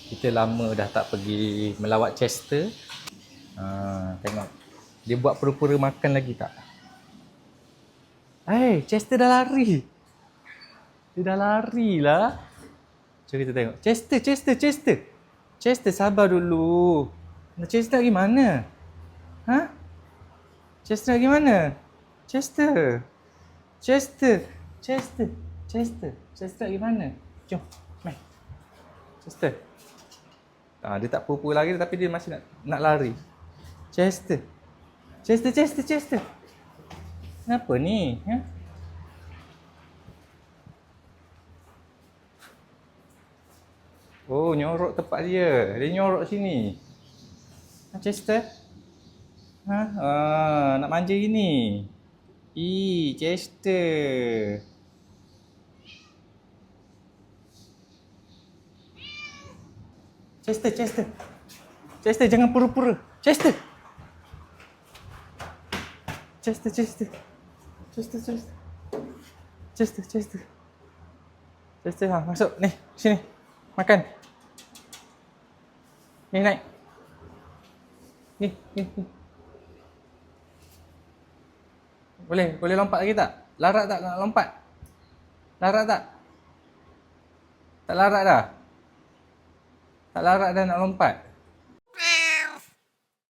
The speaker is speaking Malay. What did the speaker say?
Kita lama dah tak pergi melawat Chester. Tengok. Dia buat pura-pura makan lagi tak? Chester dah lari. Dia dah lari lah. Jom kita tengok. Chester sabar dulu. Chester nak pergi mana? Chester nak pergi mana? Chester nak pergi mana? Jom, main. Chester. Dia tak pura-pura lari tapi dia masih nak lari. Chester. Kenapa ni? Oh, nyorok tempat dia. Dia nyorok sini. Chester? Nak manja gini. Chester. Chester, jangan pura-pura. Chester, masuk. Ni, sini. Makan. Ni, naik. Ni. Boleh lompat lagi tak? Larat tak nak lompat? Larat tak? Tak larat dah? Tak larat dah nak lompat?